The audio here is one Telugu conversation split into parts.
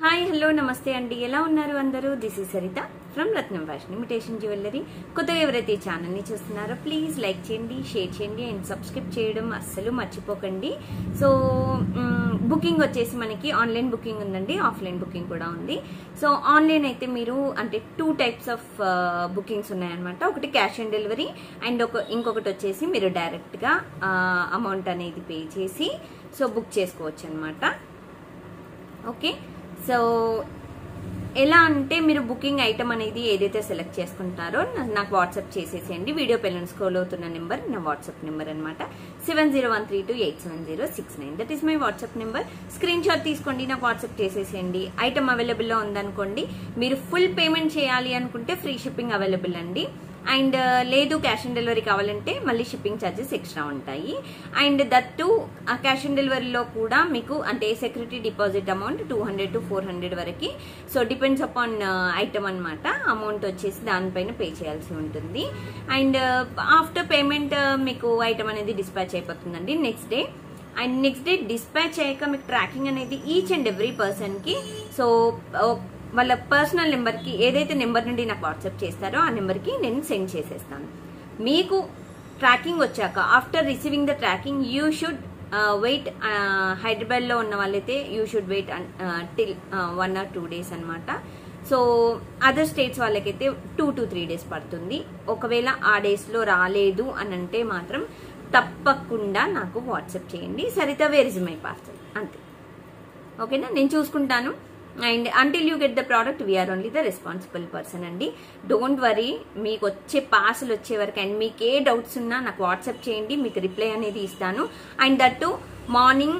హాయ్ హలో నమస్తే అండి, ఎలా ఉన్నారు అందరూ? This is Saritha from Ratnam fashion imitation jewellery. కొత్తగా ఎవరైతే ఈ ఛానల్ని చూస్తున్నారో ప్లీజ్ లైక్ చేయండి, షేర్ చేయండి అండ్ సబ్స్క్రైబ్ చేయడం అస్సలు మర్చిపోకండి. సో బుకింగ్ వచ్చేసి మనకి ఆన్లైన్ బుకింగ్ ఉందండి, ఆఫ్లైన్ బుకింగ్ కూడా ఉంది. సో ఆన్లైన్ అయితే మీరు అంటే 2 టైప్స్ ఆఫ్ బుకింగ్స్ ఉన్నాయన్నమాట. ఒకటి క్యాష్ ఆన్ డెలివరీ అండ్ ఇంకొకటి వచ్చేసి మీరు డైరెక్ట్గా అమౌంట్ అనేది పే చేసి సో బుక్ చేసుకోవచ్చు అనమాట. ఓకే, సో ఎలా అంటే మీరు బుకింగ్ ఐటమ్ అనేది ఏదైతే సెలెక్ట్ చేసుకుంటారో నాకు వాట్సాప్ చేసేసేయండి. వీడియో పైన స్క్రోల్ అవుతున్న నెంబర్ నా వాట్సాప్ నెంబర్ అనమాట. 7013287069 that is my WhatsApp number. Screen shot తీసుకోండి, నాకు వాట్సాప్ చేసేసేయండి. ఐటమ్ అవైలబుల్లో ఉందనుకోండి, మీరు ఫుల్ పేమెంట్ చేయాలి అనుకుంటే ఫ్రీ షిప్పింగ్ అవైలబుల్ అండి. అండ్ లేదు క్యాష్ ఆన్ డెలివరీ కావాలంటే మళ్ళీ షిప్పింగ్ ఛార్జెస్ ఎక్స్ట్రా ఉంటాయి. అండ్ దట్టు ఆ క్యాష్ ఆన్ డెలివరీలో కూడా మీకు అంటే సెక్యూరిటీ డిపాజిట్ అమౌంట్ 200 to 400 వరకు. సో డిపెండ్స్ అపాన్ ఐటమ్ అనమాట. అమౌంట్ వచ్చేసి దానిపైన పే చేయాల్సి ఉంటుంది. అండ్ ఆఫ్టర్ పేమెంట్ మీకు ఐటమ్ అనేది డిస్పాచ్ అయిపోతుందండి next day. And next day dispatch అయ్యాక మీకు ట్రాకింగ్ అనేది ఈచ్ అండ్ ఎవ్రీ పర్సన్కి సో వాళ్ళ పర్సనల్ నెంబర్కి ఏదైతే నెంబర్ నుండి నాకు వాట్సాప్ చేస్తారో ఆ నెంబర్కి నేను సెండ్ చేసేస్తాను. మీకు ట్రాకింగ్ వచ్చాక after receiving the tracking you should wait. హైదరాబాద్లో ఉన్న వాళ్ళైతే you should wait till 1 or 2 days అనమాట. సో అదర్ స్టేట్స్ వాళ్ళకైతే 2 to 3 days పడుతుంది. ఒకవేళ ఆ డేస్లో రాలేదు అని అంటే మాత్రం తప్పకుండా నాకు వాట్సాప్ చేయండి. Saritha where is my parcel అంతే. ఓకేనా, నేను చూసుకుంటాను. And until you get the product we are only the responsible person అండి. డోంట్ వరీ, మీకు వచ్చే పార్సల్ వచ్చే వరకు అండ్ మీకు ఏ డౌట్స్ ఉన్నా నాకు వాట్సాప్ చేయండి, మీకు రిప్లై అనేది ఇస్తాను. And that morning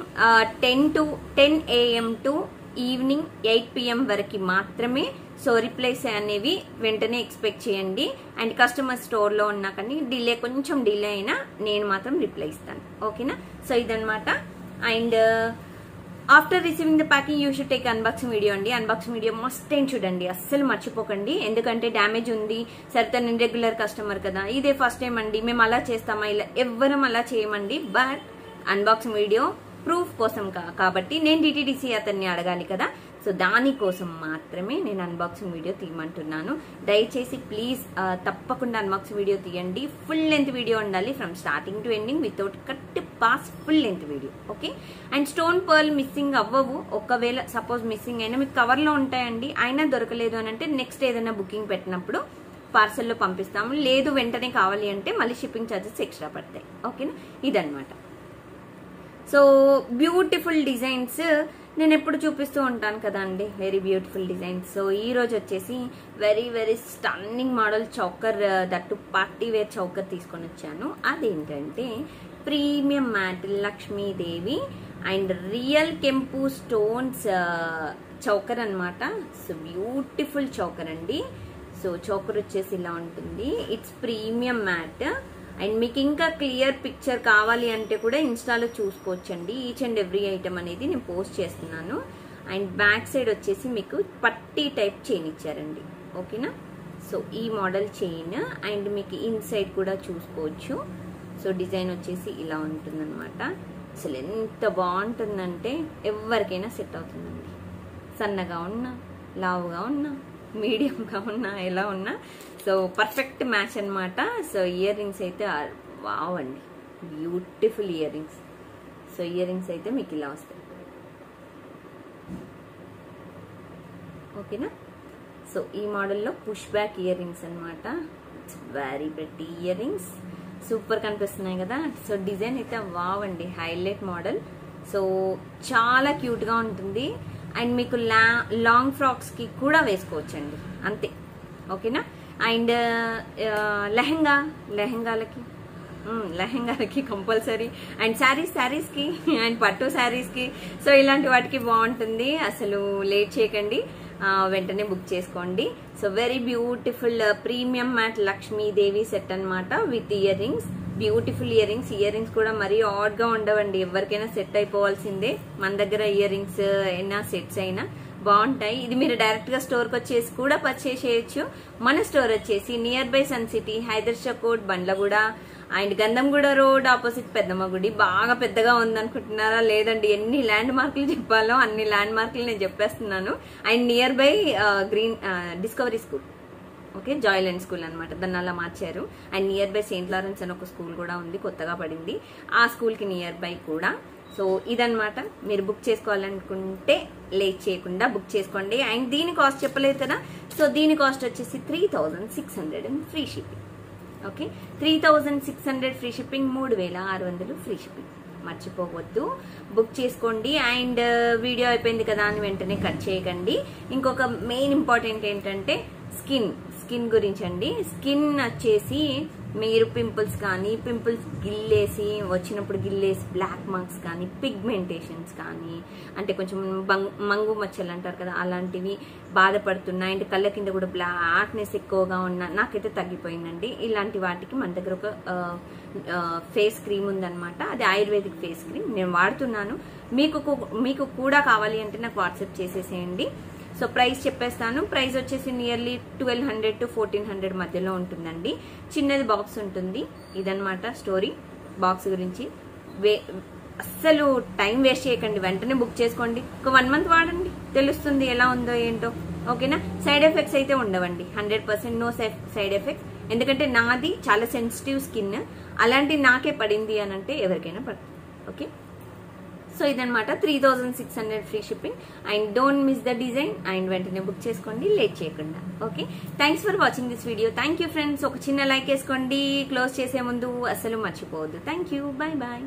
10 AM to evening 8 PM వరకు మాత్రమే. సో రిప్లైస్ అనేవి వెంటనే ఎక్స్పెక్ట్ చేయండి. అండ్ కస్టమర్ స్టోర్లో ఉన్నా కానీ కొంచెం డిలే అయినా నేను మాత్రం రిప్లై ఇస్తాను. ఓకేనా, సో ఇదనమాట. And after receiving the packing you should take unboxing video అండి. అన్బాక్సింగ్ వీడియో మస్ట్ ఏం చూడండి, అస్సలు మర్చిపోకండి. ఎందుకంటే డ్యామేజ్ ఉంది, సరిత నేను రెగ్యులర్ కస్టమర్ కదా, ఇదే ఫస్ట్ టైం అండి, మేము అలా చేస్తామా, ఇలా ఎవ్వరం అలా చేయమండి. బట్ అన్బాక్సింగ్ వీడియో ప్రూఫ్ కోసం కాబట్టి నేను DTDC అతన్ని అడగాలి కదా, సో దానికోసం మాత్రమే నేను అన్బాక్సింగ్ వీడియో తీయమంటున్నాను. దయచేసి ప్లీజ్ తప్పకుండా అన్బాక్సింగ్ వీడియో తీయండి. ఫుల్ లెంత్ వీడియో ఉండాలి, from starting to ending without cut pass, full length video. Okay, and stone pearl missing అవ్వవు. ఒకవేళ సపోజ్ మిస్సింగ్ అయినా మీకు కవర్లో ఉంటాయండి, అయినా దొరకలేదు అని అంటే నెక్స్ట్ ఏదైనా బుకింగ్ పెట్టినప్పుడు పార్సల్లో పంపిస్తాము. లేదు వెంటనే కావాలి అంటే మళ్ళీ షిప్పింగ్ ఛార్జెస్ ఎక్స్ట్రా పడతాయి. ఓకేనా, ఇదనమాట. సో బ్యూటిఫుల్ డిజైన్స్ నేను ఎప్పుడు చూపిస్తూ ఉంటాను కదా అండి, వెరీ బ్యూటిఫుల్ డిజైన్స్. సో ఈ రోజు వచ్చేసి very very stunning model choker, that party wear choker తీసుకొని వచ్చాను. అదేంటంటే premium matte Lakshmidevi and real కెంపు స్టోన్స్ చౌకర్ అనమాట. సో బ్యూటిఫుల్ చౌకర్ అండి. సో చౌకర్ వచ్చేసి ఇలా ఉంటుంది. It's premium matte. అండ్ మీకు ఇంకా క్లియర్ పిక్చర్ కావాలి అంటే కూడా ఇన్స్టాలో చూసుకోవచ్చండి. ఈచ్ అండ్ ఎవ్రీ ఐటమ్ అనేది నేను పోస్ట్ చేస్తున్నాను. అండ్ బ్యాక్ సైడ్ వచ్చేసి మీకు పట్టీ టైప్ చైన్ ఇచ్చారండి. ఓకేనా, సో ఈ మోడల్ చైన్ అండ్ మీకు ఇన్సైడ్ కూడా చూసుకోవచ్చు. సో డిజైన్ వచ్చేసి ఇలా ఉంటుందన్నమాట. అసలు ఎంత బాగుంటుందంటే ఎవరికైనా సెట్ అవుతుందండి. సన్నగా ఉన్నా, లావుగా ఉన్నా, మీడియంగా ఉన్నా, ఎలా ఉన్నా సో పర్ఫెక్ట్ మ్యాచ్ అనమాట. సో ఇయర్ రింగ్స్ అయితే వావ్ అండి, beautiful ear rings. So ear rings అయితే మీకు ఇలా వస్తాయి. ఓకేనా, సో ఈ మోడల్లో పుష్ బ్యాక్ ఇయర్ రింగ్స్ అనమాట. It's very pretty ear rings, super కనిపిస్తున్నాయి కదా. సో డిజైన్ అయితే వావ్ అండి, హైలైట్ మోడల్. సో చాలా క్యూట్గా ఉంటుంది. అండ్ మీకు లాంగ్ ఫ్రాక్స్కి కూడా వేసుకోవచ్చండి అంతే. ఓకేనా, అండ్ లెహంగాలకి కంపల్సరీ. అండ్ శారీస్కి అండ్ పట్టు శారీస్కి సో ఇలాంటి వాటికి బాగుంటుంది. అసలు లేట్ చేయకండి, వెంటనే బుక్ చేసుకోండి. So very beautiful premium matte Lakshmidevi set అనమాట with earrings. Beautiful earrings. Earrings కూడా మరీ ఆడ్గా ఉండవండి, ఎవరికైనా సెట్ అయిపోవాల్సిందే. మన దగ్గర ఇయర్ రింగ్స్ అయినా సెట్స్ అయినా బాగుంటాయి. ఇది మీరు డైరెక్ట్ గా స్టోర్ కి వచ్చేసి కూడా పర్చేస్ చేయొచ్చు. మన స్టోర్ వచ్చేసి nearby Sun City, Hydershakote, Bandlaguda, and Gandhamguda road opposite Peddamma గుడి. బాగా పెద్దగా ఉందనుకుంటున్నారా? లేదండి, ఎన్ని ల్యాండ్ మార్కులు చెప్పాలో అన్ని ల్యాండ్ మార్కులు నేను చెప్పేస్తున్నాను. And nearby Green Discovery school, okay, Joyland school అనమాట, దాన్ని అలా మార్చారు. And nearby Saint Lawrence అని ఒక స్కూల్ కూడా ఉంది, కొత్తగా పడింది, ఆ స్కూల్కి నియర్ బై కూడా. సో ఇదనమాట, మీరు బుక్ చేసుకోవాలనుకుంటే లేట్ చేయకుండా బుక్ చేసుకోండి. అండ్ దీని కాస్ట్ చెప్పలేదు కదా, సో దీని కాస్ట్ వచ్చేసి 3600 and free shipping. Okay, 3600 free shipping, 3600 free shipping. మర్చిపోవద్దు, బుక్ చేసుకోండి. అండ్ వీడియో అయిపోయింది కదా అని వెంటనే కట్ చేయకండి. ఇంకొక మెయిన్ ఇంపార్టెంట్ ఏంటంటే స్కిన్ గురించి అండి. స్కిన్ వచ్చేసి మీరు పింపుల్స్ కానీ, పింపుల్స్ గిల్లేసి వచ్చినప్పుడు గిల్లేసి బ్లాక్ మార్క్స్ కానీ, పిగ్మెంటేషన్స్ కానీ, అంటే కొంచెం మంగు మచ్చలు అంటారు కదా, అలాంటివి బాధపడుతున్నాయి. అండ్ కళ్ళ కింద కూడా బ్లాక్నెస్ ఎక్కువగా ఉన్న, నాకైతే తగ్గిపోయిందండి. ఇలాంటి వాటికి మన దగ్గర ఒక ఫేస్ క్రీమ్ ఉందన్నమాట, అది ఆయుర్వేదిక్ ఫేస్ క్రీమ్ నేను వాడుతున్నాను. మీకు కూడా కావాలి అంటే నాకు వాట్సాప్ చేసేసేయండి. సో ప్రైస్ చెప్పేస్తాను. ప్రైస్ వచ్చేసి నియర్లీ 1200 to 1400 మధ్యలో ఉంటుందండి. చిన్నది బాక్స్ ఉంటుంది. ఇదనమాట స్టోరీ బాక్స్ గురించి. అస్సలు టైం వేస్ట్ చేయకండి, వెంటనే బుక్ చేసుకోండి. ఒక 1 month వాడండి, తెలుస్తుంది ఎలా ఉందో ఏంటో. ఓకేనా? సైడ్ ఎఫెక్ట్స్ అయితే ఉండవండి, 100% నో సైడ్ ఎఫెక్ట్స్. ఎందుకంటే నాది చాలా సెన్సిటివ్ స్కిన్, అలాంటి నాకే పడింది అని అంటే ఎవరికైనా పడుతుంది. ఓకే, సో ఇదనమాట 3600 free shipping. And don't miss the design. And వెంటనే బుక్ చేసుకోండి లేట్ చేయకుండా. Okay, thanks for watching this video. Thank you friends. ఒక చిన్న లైక్ వేసుకోండి క్లోజ్ చేసే ముందు, అసలు మర్చిపోవద్దు. Thank you, bye bye.